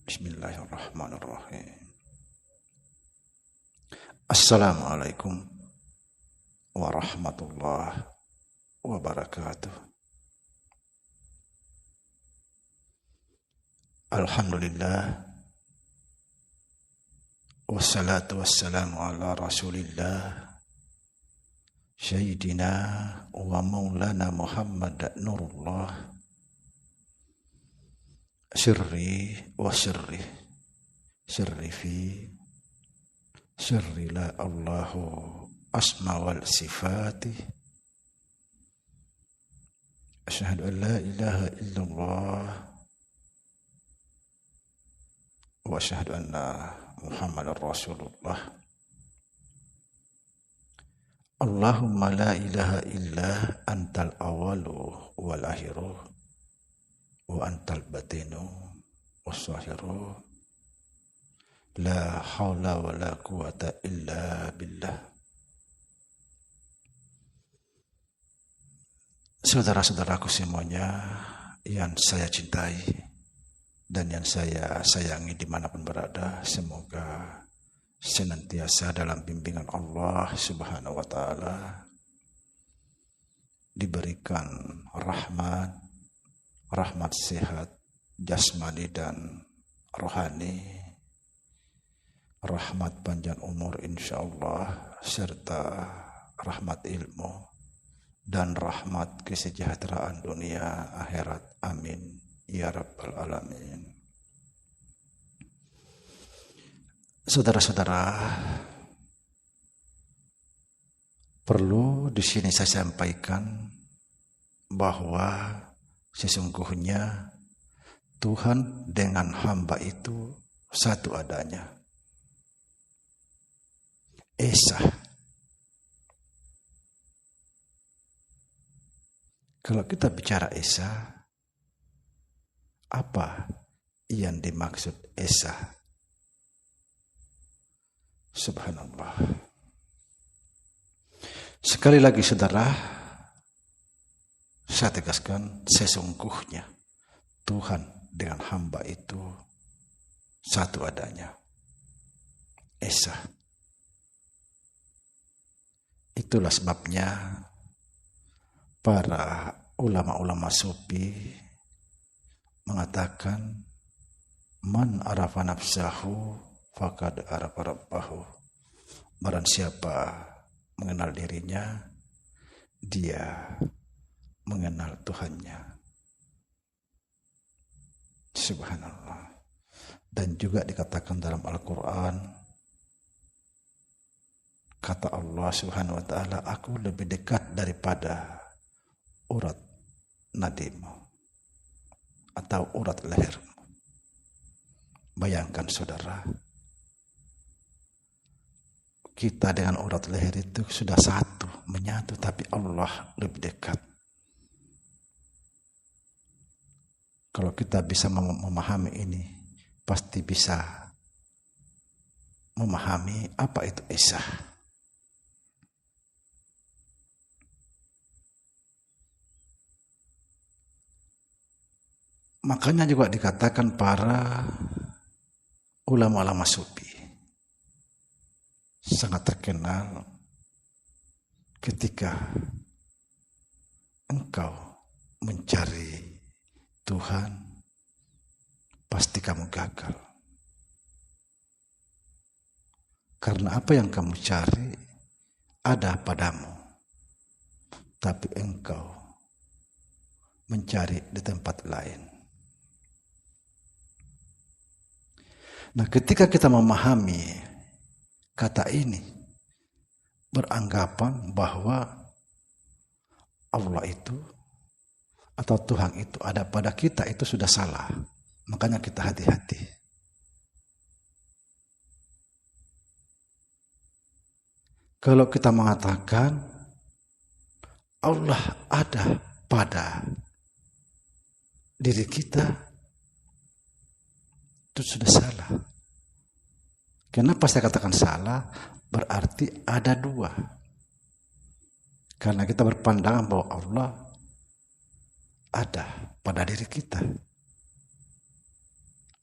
Bismillahirrahmanirrahim. Assalamualaikum warahmatullahi wabarakatuh. Alhamdulillah, wassalatu wassalamu ala rasulillah Sayyidina wa maulana Muhammad Nurullah sirri wa sirri fi sirri la Allahu asma wal sifati asyhadu an la ilaha illallah wa asyhadu anna Muhammadar Rasulullah. Allahumma la ilaha illa antal awalu wal akhiru wa antal batinu was-zahiru la haula wa la quwata illa billah. Saudara-saudaraku semuanya yang saya cintai dan yang saya sayangi dimanapun berada, semoga senantiasa dalam bimbingan Allah Subhanahu wa Ta'ala, diberikan rahmat sehat jasmani dan rohani, rahmat panjang umur insyaallah, serta rahmat ilmu dan rahmat kesejahteraan dunia akhirat. Amin ya rabbal alamin. Saudara-saudara, perlu di sini saya sampaikan bahwa sesungguhnya Tuhan dengan hamba itu satu adanya. Esa. Kalau kita bicara Esa, apa yang dimaksud Esa? Subhanallah. Sekali lagi saudara, saya tegaskan, sesungguhnya Tuhan dengan hamba itu satu adanya. Esa. Itulah sebabnya para ulama-ulama sufi mengatakan, man arafa nafsahu faqad arafa rabbahu. Barang siapa mengenal dirinya, dia mengenal Tuhannya. Subhanallah. Dan juga dikatakan dalam Al-Quran, kata Allah Subhanahu wa Ta'ala, aku lebih dekat daripada urat nadimu atau urat lehermu. Bayangkan saudara, kita dengan urat leher itu sudah satu, menyatu, tapi Allah lebih dekat. Kalau kita bisa memahami ini, pasti bisa memahami apa itu Esa. Makanya juga dikatakan para ulama-ulama sufi sangat terkenal ketika engkau mencari Tuhan, pasti kamu gagal. Karena apa yang kamu cari ada padamu, tapi engkau mencari di tempat lain. Nah, ketika kita memahami kata ini, beranggapan bahwa Allah itu atau Tuhan itu ada pada kita, itu sudah salah. Makanya kita hati-hati. Kalau kita mengatakan Allah ada pada diri kita, itu sudah salah. Kenapa saya katakan salah? Berarti ada dua. Karena kita berpandangan bahwa Allah ada pada diri kita.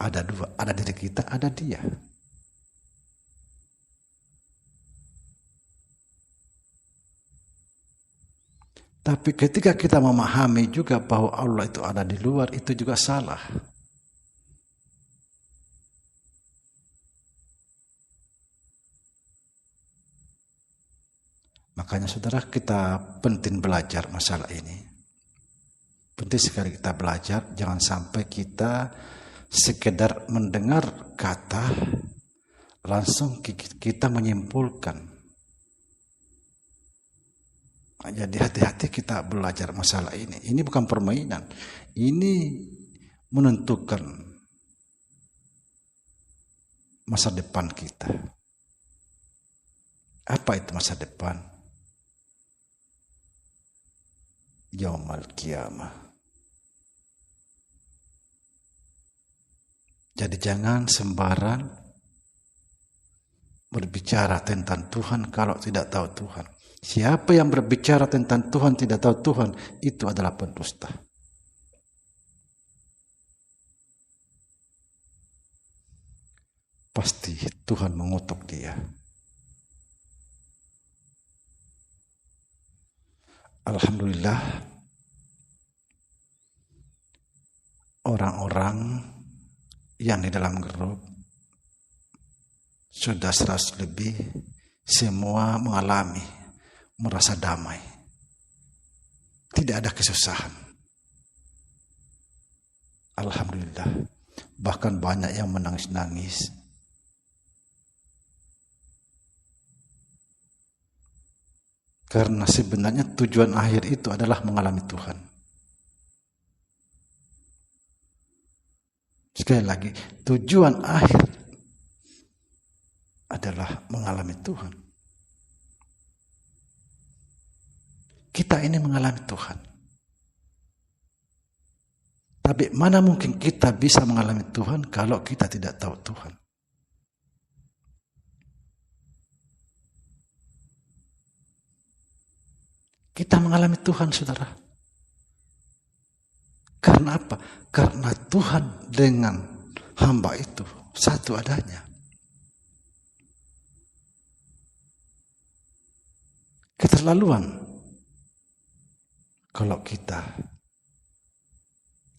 Ada dua, ada diri kita, ada dia. Tapi ketika kita memahami juga bahwa Allah itu ada di luar, itu juga salah. Makanya saudara, kita penting belajar masalah ini. Penting sekali kita belajar, jangan sampai kita sekedar mendengar kata, langsung kita menyimpulkan. Jadi hati-hati kita belajar masalah ini. Ini bukan permainan. Ini menentukan masa depan kita. Apa itu masa depan? Yaumal Qiyamah. Jadi jangan sembarang berbicara tentang Tuhan kalau tidak tahu Tuhan. Siapa yang berbicara tentang Tuhan tidak tahu Tuhan, itu adalah pendusta. Pasti Tuhan mengutuk dia. Alhamdulillah, orang-orang yang di dalam grup sudah 100 lebih, semua mengalami, merasa damai. Tidak ada kesusahan. Alhamdulillah. Bahkan banyak yang menangis-nangis. Karena sebenarnya tujuan akhir itu adalah mengalami Tuhan. Sekali lagi, tujuan akhir adalah mengalami Tuhan. Kita ini mengalami Tuhan. Tapi mana mungkin kita bisa mengalami Tuhan kalau kita tidak tahu Tuhan? Kita mengalami Tuhan, saudara. Karena apa? Karena Tuhan dengan hamba itu satu adanya. Keterlaluan kalau kita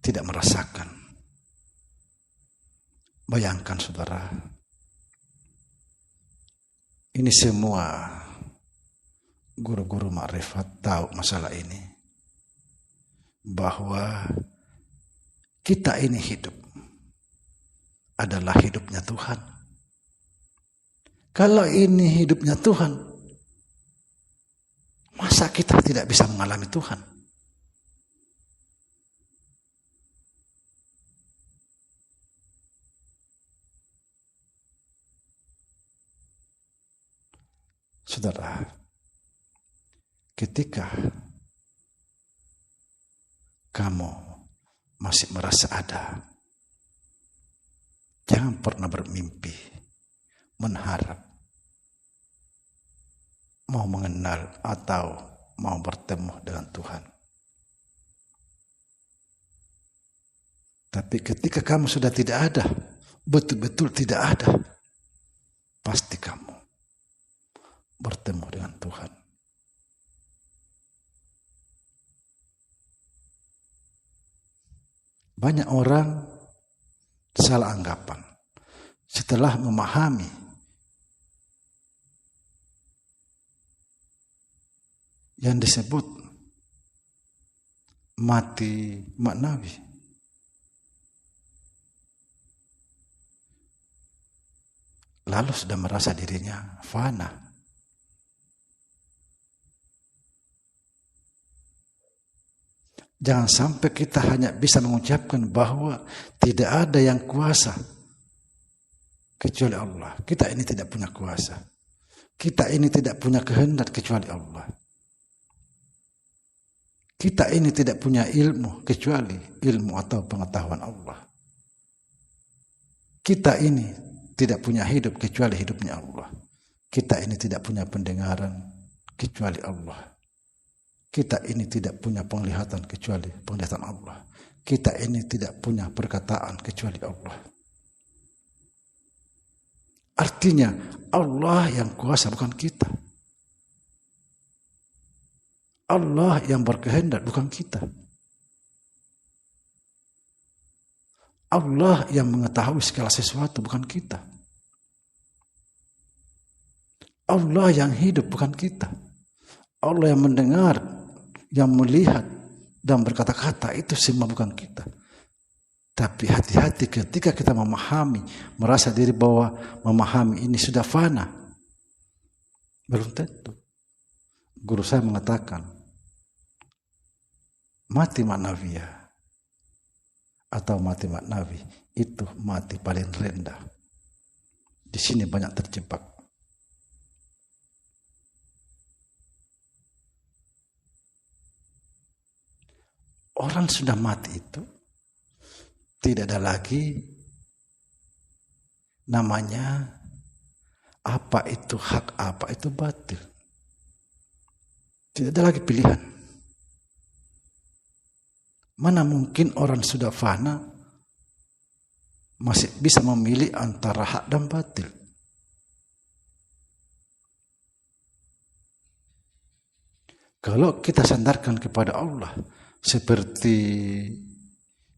tidak merasakan. Bayangkan saudara, ini semua guru-guru makrifat tahu masalah ini. Bahwa kita ini hidup adalah hidupnya Tuhan. Kalau ini hidupnya Tuhan, masa kita tidak bisa mengalami Tuhan? Saudara, ketika kamu masih merasa ada, jangan pernah bermimpi, mengharap, mau mengenal atau mau bertemu dengan Tuhan. Tapi ketika kamu sudah tidak ada, betul-betul tidak ada, pasti kamu bertemu dengan Tuhan. Banyak orang salah anggapan setelah memahami yang disebut mati maknawi. Lalu sudah merasa dirinya fana. Jangan sampai kita hanya bisa mengucapkan bahwa tidak ada yang kuasa kecuali Allah. Kita ini tidak punya kuasa. Kita ini tidak punya kehendak kecuali Allah. Kita ini tidak punya ilmu kecuali ilmu atau pengetahuan Allah. Kita ini tidak punya hidup kecuali hidupnya Allah. Kita ini tidak punya pendengaran kecuali Allah. Kita ini tidak punya penglihatan kecuali penglihatan Allah. Kita ini tidak punya perkataan kecuali Allah. Artinya Allah yang kuasa, bukan kita. Allah yang berkehendak, bukan kita. Allah yang mengetahui segala sesuatu, bukan kita. Allah yang hidup, bukan kita. Allah yang mendengar, yang melihat, dan berkata-kata, itu semua bukan kita. Tapi hati-hati ketika kita memahami, merasa diri bahwa memahami ini sudah fana. Belum tentu. Guru saya mengatakan, mati maknawiyah atau mati maknawi itu mati paling rendah. Di sini banyak terjebak. Orang sudah mati itu tidak ada lagi namanya apa itu hak, apa itu batil. Tidak ada lagi pilihan. Mana mungkin orang sudah fana masih bisa memilih antara hak dan batil. Kalau kita sandarkan kepada Allah seperti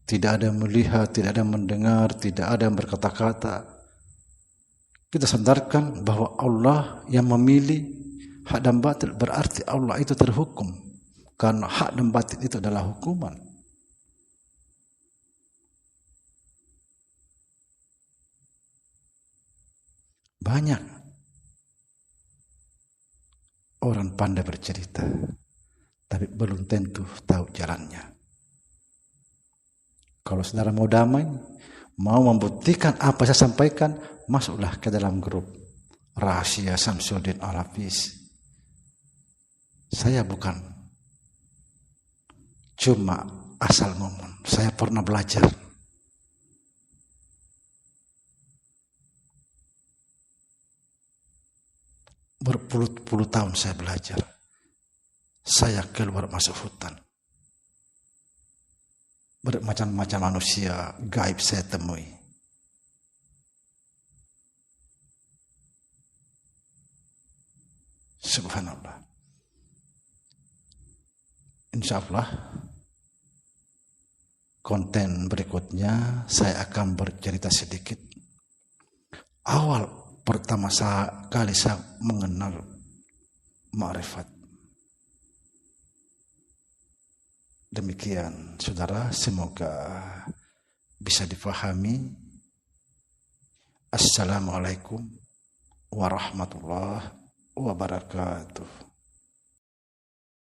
tidak ada yang melihat, tidak ada yang mendengar, tidak ada yang berkata-kata, kita sandarkan bahwa Allah yang memilih hak dan batil, berarti Allah itu terhukum, karena hak dan batil itu adalah hukuman. Banyak orang pandai bercerita, tapi belum tentu tahu jalannya. Kalau saudara mau damai, mau membuktikan apa saya sampaikan, masuklah ke dalam grup Rahasia Samsudin Al-Hafiz. Saya bukan cuma asal ngomong, saya pernah belajar. Berpuluh-puluh tahun saya belajar. Saya keluar masuk hutan. Bermacam-macam manusia gaib saya temui. Subhanallah. Insyaallah konten berikutnya saya akan bercerita sedikit. Awal pertama kali saya mengenal ma'rifat. Demikian saudara, semoga bisa difahami. Assalamualaikum warahmatullahi wabarakatuh.